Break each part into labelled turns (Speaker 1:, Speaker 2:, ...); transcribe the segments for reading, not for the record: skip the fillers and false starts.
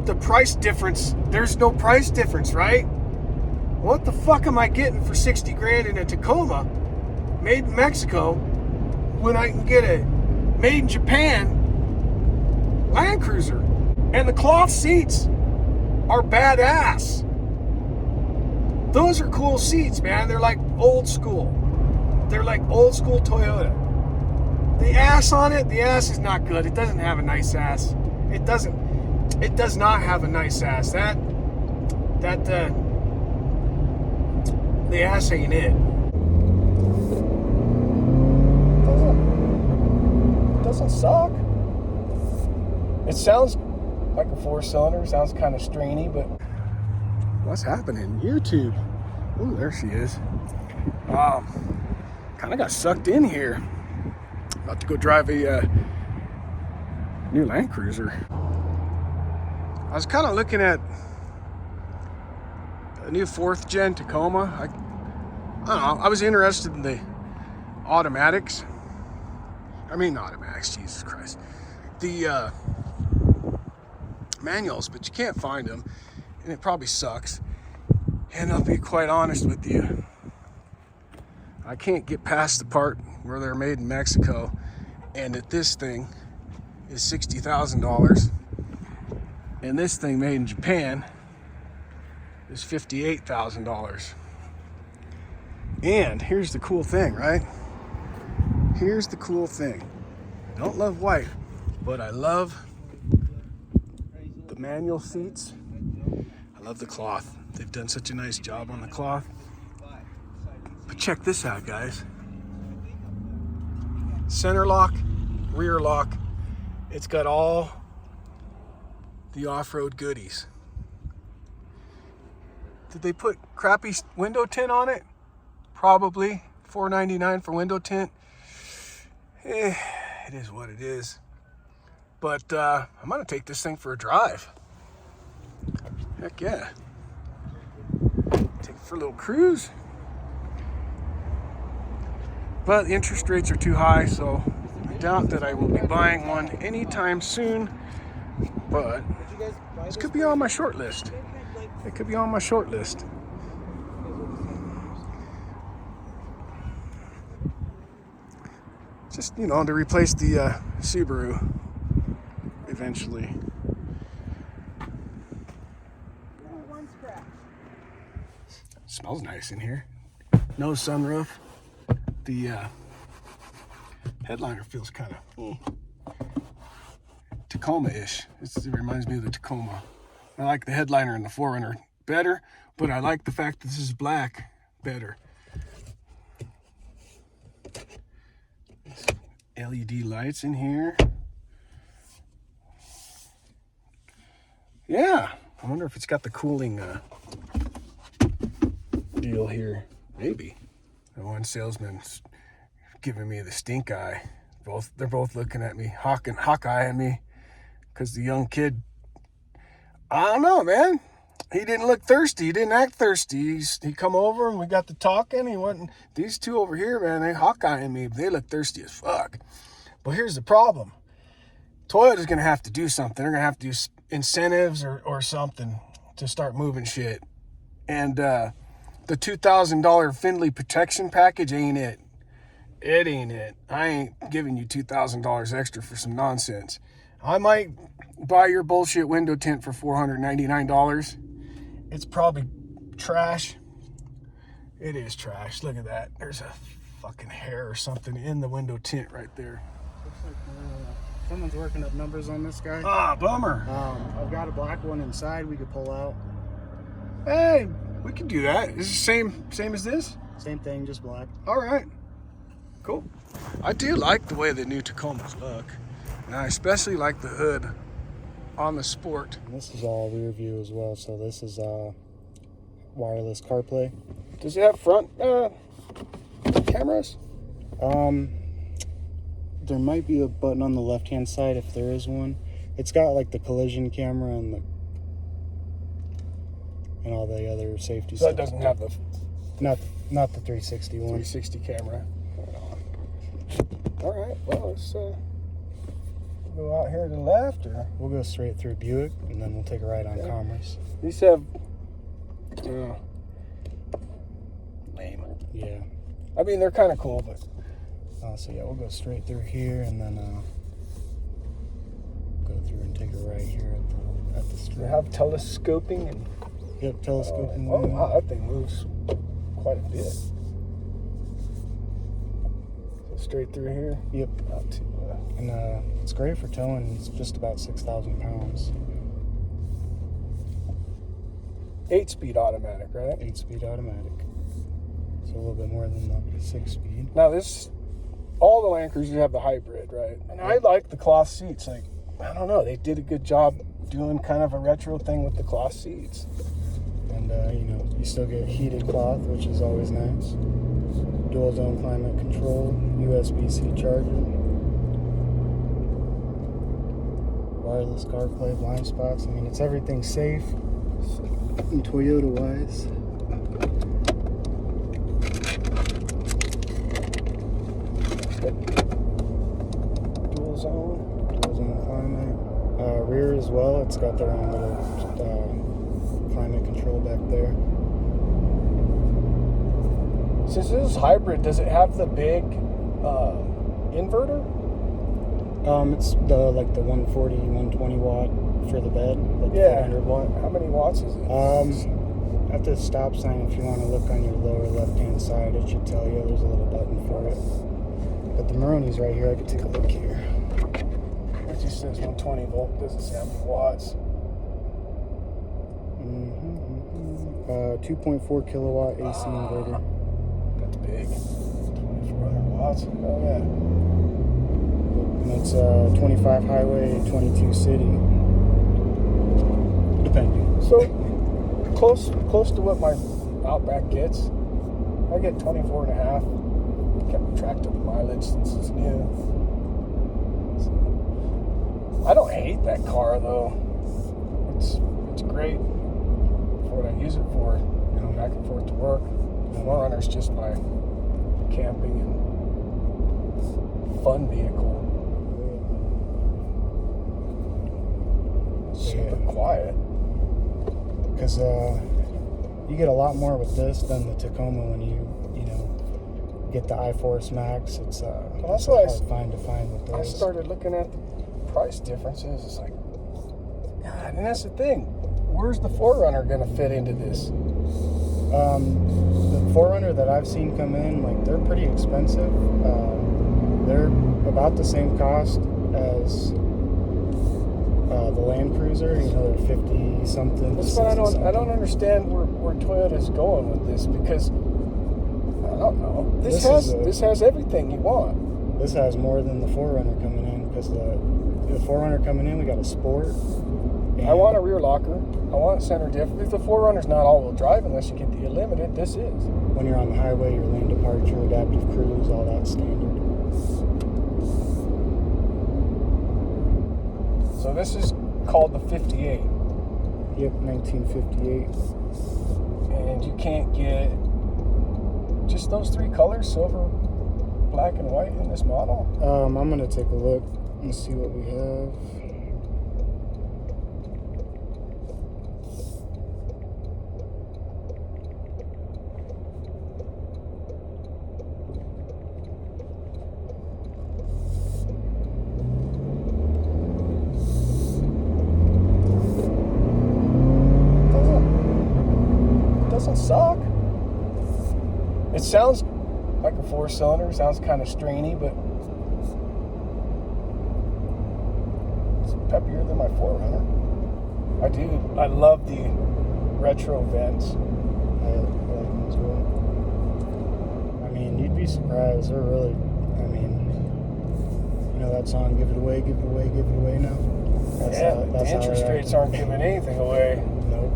Speaker 1: the price difference. There's no price difference, right? What the fuck am I getting for 60 grand in a Tacoma made in Mexico when I can get a made in Japan Land Cruiser? And the cloth seats are badass. Those are cool seats, man. They're like old school. They're like old school Toyota. The ass on it, the ass is not good. It doesn't have a nice ass. It does not have a nice ass. The ass ain't it. Doesn't suck. It sounds like a 4-cylinder. Sounds kind of strainy, but what's happening? YouTube. Ooh, there she is. Kind of got sucked in here. About to go drive a new Land Cruiser. I was kind of looking at a new 4th gen Tacoma. I don't know. I was interested in the automatics. I mean, automatics, Jesus Christ. The manuals, but you can't find them, and it probably sucks. And I'll be quite honest with you, I can't get past the part where they're made in Mexico, and that this thing is $60,000, and this thing made in Japan is $58,000. And here's the cool thing, right? Here's the cool thing. I don't love white, but I love the manual seats. I love the cloth. They've done such a nice job on the cloth. But check this out, guys. Center lock, rear lock. It's got all the off-road goodies. Did they put crappy window tint on it? Probably. $4.99 for window tint. It is what it is. But I'm gonna take this thing for a drive. Heck yeah. Take it for a little cruise. But the interest rates are too high, so I doubt that I will be buying one anytime soon. But this could be on my short list. It could be on my short list. Just, you know, to replace the Subaru eventually. Smells nice in here. No sunroof. The headliner feels kind of Tacoma-ish. It reminds me of the Tacoma. I like the headliner and the 4Runner better, but I like the fact that this is black better. LED lights in here. Yeah, I wonder if it's got the cooling deal here. Maybe. The one salesman's giving me the stink eye. They're both looking at me, hawk-eyeing me, because the young kid, I don't know, man. He didn't look thirsty. He didn't act thirsty. He come over and we got to talking. He went, these two over here, man, they hawk-eyeing me. They look thirsty as fuck. But here's the problem. Toyota's going to have to do something. They're going to have to do incentives or something to start moving shit. And the $2,000 Findlay protection package ain't it. It ain't it. I ain't giving you $2,000 extra for some nonsense. I might buy your bullshit window tint for $499. It's probably trash. It is trash. Look at that. There's a fucking hair or something in the window tint right there.
Speaker 2: Looks like someone's working up numbers on this guy.
Speaker 1: Ah, bummer.
Speaker 2: I've got a black one inside we could pull out.
Speaker 1: Hey, we can do that. Is it same as this?
Speaker 2: Same thing, just black.
Speaker 1: All right. Cool. I do like the way the new Tacomas look. And I especially like the hood on the Sport.
Speaker 2: And this is all rear view as well, so this is wireless CarPlay.
Speaker 1: Does it have front cameras?
Speaker 2: There might be a button on the left-hand side if there is one. It's got like the collision camera and all the other safety
Speaker 1: So
Speaker 2: stuff.
Speaker 1: it doesn't have the
Speaker 2: not the 360 one.
Speaker 1: 360 camera. All right. Well, go out here to the left, or
Speaker 2: We'll go straight through Buick, and then we'll take a ride on Commerce.
Speaker 1: these have lame.
Speaker 2: Yeah.
Speaker 1: I mean, they're kind of cool, but
Speaker 2: So yeah, we'll go straight through here, and then go through and take a right here at the
Speaker 1: they
Speaker 2: street.
Speaker 1: have telescoping and
Speaker 2: Yep, telescoping.
Speaker 1: oh wow, that thing moves quite a bit. So straight through here.
Speaker 2: Yep.
Speaker 1: Not too.
Speaker 2: And it's great for towing. It's just about 6,000 pounds.
Speaker 1: 8-speed automatic, right?
Speaker 2: 8-speed automatic. So a little bit more than the 6-speed.
Speaker 1: Now all the Land Cruisers have the hybrid, right? And I like the cloth seats. Like, I don't know, they did a good job doing kind of a retro thing with the cloth seats.
Speaker 2: And you still get heated cloth, which is always nice. Dual zone climate control, USB-C charger, wireless CarPlay, blind spots. I mean, it's everything safe and Toyota wise.
Speaker 1: Dual zone.
Speaker 2: Dual zone climate. Rear as well. It's got their own little climate control back there.
Speaker 1: Since this is hybrid, does it have the big inverter?
Speaker 2: It's the 140, 120 watt for the bed, like 400 watt.
Speaker 1: How many watts is it?
Speaker 2: At the stop sign, if you want to look on your lower left-hand side, it should tell you. There's a little button for it. But the Maroni's right here. I can take a look here.
Speaker 1: It just says 120 volt. Doesn't say how many watts.
Speaker 2: 2.4 kilowatt AC inverter.
Speaker 1: That's big. 2,400 watts. Oh yeah.
Speaker 2: And it's 25 highway, 22 city, depending.
Speaker 1: So close to what my Outback gets. I get 24 and a half. Kept track of the mileage since it's new. So, I don't hate that car though. It's great for what I use it for. Back and forth to work. The 4Runner's just my camping and fun vehicle. Super quiet.
Speaker 2: Because you get a lot more with this than the Tacoma when you get the iForce Max. It's
Speaker 1: that's
Speaker 2: hard
Speaker 1: why
Speaker 2: to find with those.
Speaker 1: I started looking at the price differences. It's like, God, and that's the thing. Where's the 4Runner going to fit into this?
Speaker 2: The 4Runner that I've seen come in, they're pretty expensive. They're about the same cost as the Land Cruiser. They're 50 something.
Speaker 1: That's what I don't understand where Toyota's going with this, because I don't know. This has everything you want.
Speaker 2: This has more than the 4Runner coming in, because the 4Runner coming in, we got a Sport.
Speaker 1: I want a rear locker. I want a center diff. If the 4Runner's not all-wheel drive unless you get the Unlimited, this is.
Speaker 2: When you're on the highway, your lane departure, adaptive cruise, all that standard.
Speaker 1: So this is called the 58.
Speaker 2: Yep, 1958.
Speaker 1: And you can't get just those three colors, silver, black, and white in this model?
Speaker 2: I'm going to take a look and see what we have.
Speaker 1: Doesn't suck. It sounds like a 4-cylinder. Sounds kind of strainy, but it's peppier than my 4Runner. I love the retro vents.
Speaker 2: I like them as well. I mean, you'd be surprised. They're really, that song, Give It Away, Give It Away, Give It Away now?
Speaker 1: The interest rates aren't giving anything away.
Speaker 2: Nope.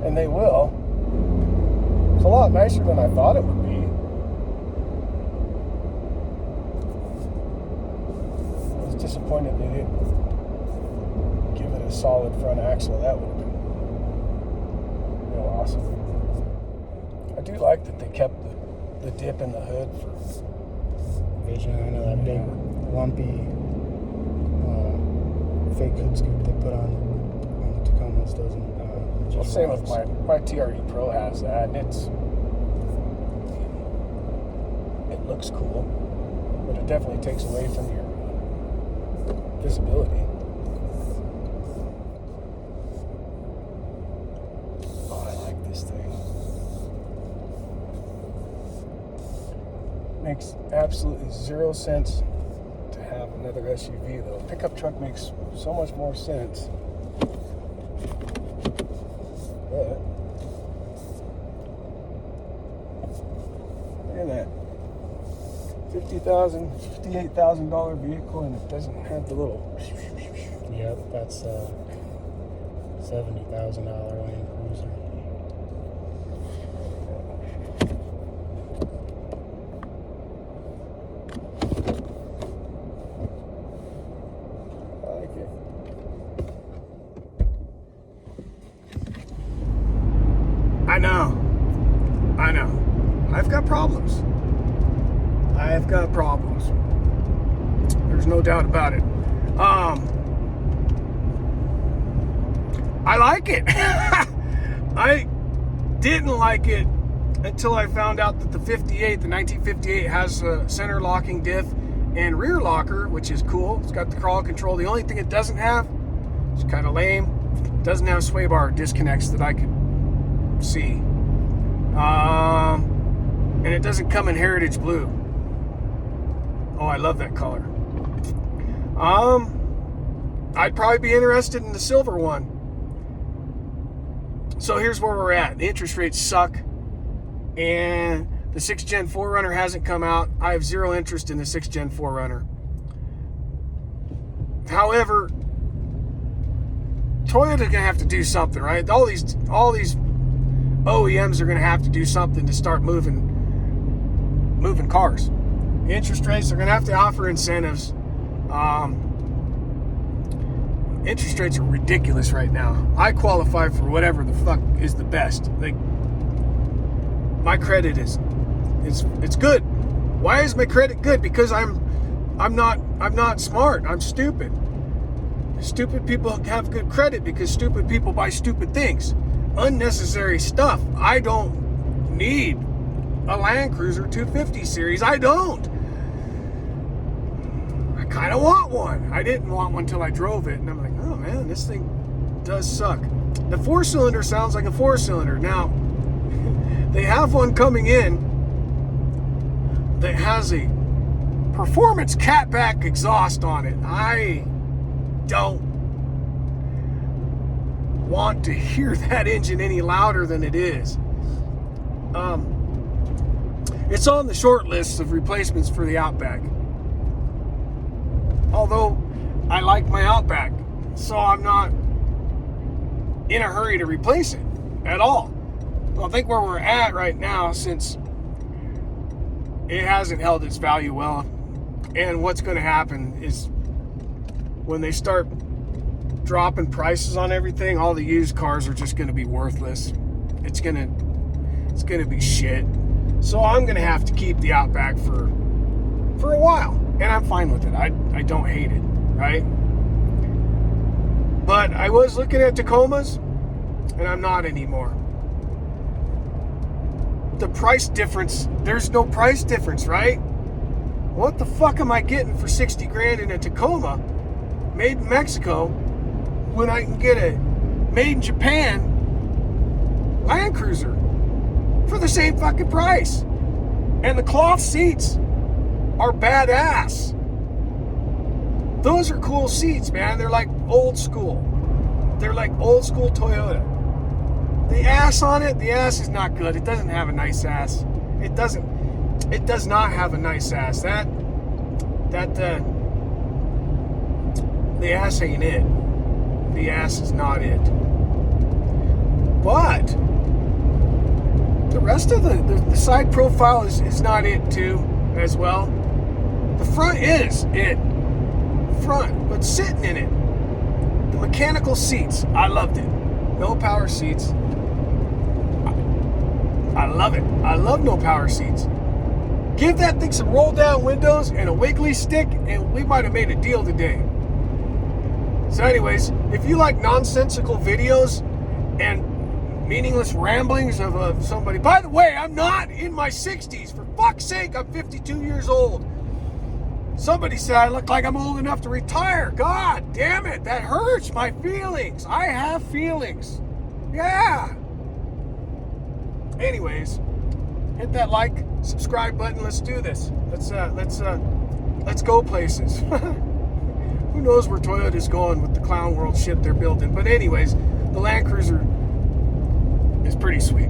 Speaker 1: And they will. It's a lot nicer than I thought it would be. I was disappointed they didn't give it a solid front axle. That would have been real awesome. I do like that they kept the dip in the hood for
Speaker 2: vision. I know that big lumpy fake hood scoop they put on the Tacomas doesn't.
Speaker 1: Well, same with my TRD Pro has that, and it looks cool, but it definitely takes away from your visibility. Oh, I like this thing. Makes absolutely zero sense to have another SUV though. Pickup truck makes so much more sense. But look at that. $58,000 vehicle, and it doesn't have the little.
Speaker 2: Yep, that's $70,000 Land Cruiser.
Speaker 1: I like it. I know. I've got problems. There's no doubt about it. I like it. I didn't like it until I found out that the 1958 has a center locking diff and rear locker, which is cool. It's got the crawl control. The only thing it doesn't have, it's kind of lame, doesn't have sway bar disconnects that I could see. And it doesn't come in Heritage Blue. Oh, I love that color. I'd probably be interested in the silver one. So here's where we're at. The interest rates suck, and the 6th Gen 4Runner hasn't come out. I have zero interest in the 6th Gen 4Runner. However, Toyota's gonna have to do something, right? All these OEMs are gonna have to do something to start moving cars. The interest rates are gonna have to offer incentives. Interest rates are ridiculous right now. I qualify for whatever the fuck is the best. Like, my credit it's good. Why is my credit good? Because I'm not smart. I'm stupid. Stupid people have good credit because stupid people buy stupid things. Unnecessary stuff. I don't need a Land Cruiser 250 series. I don't. I kind of want one. I didn't want one until I drove it, and I'm like, oh man, this thing does suck. The 4-cylinder sounds like a 4-cylinder. Now, they have one coming in that has a performance catback exhaust on it. I don't want to hear that engine any louder than it is. It's on the short list of replacements for the Outback. Although I like my Outback, so I'm not in a hurry to replace it at all. Well, I think where we're at right now, since it hasn't held its value well, and what's going to happen is when they start dropping prices on everything, all the used cars are just going to be worthless. It's going to be shit. So I'm going to have to keep the Outback for a while, and I'm fine with it. I don't hate it, right? But I was looking at Tacomas, and I'm not anymore. The price difference, there's no price difference, right? What the fuck am I getting for 60 grand in a Tacoma made in Mexico when I can get a made in Japan Land Cruiser for the same fucking price? And the cloth seats are badass. Those are cool seats, man. They're like old school. They're like old school Toyota. The ass on it, the ass is not good. It doesn't have a nice ass. It does not have a nice ass. The ass ain't it. The ass is not it. But the rest of the side profile is not it too as well. The front is it. Front, but sitting in it. The mechanical seats, I loved it. No power seats. I love it. I love no power seats. Give that thing some roll down windows and a wiggly stick, and we might have made a deal today. So anyways, if you like nonsensical videos and meaningless ramblings of somebody, by the way, I'm not in my 60s. For fuck's sake, I'm 52 years old. Somebody said I look like I'm old enough to retire. God damn it, that hurts my feelings. I have feelings. Yeah. Anyways, hit that like, subscribe button. Let's do this. Let's go places. Who knows where Toyota's going with the clown world shit they're building. But anyways, the Land Cruiser is pretty sweet.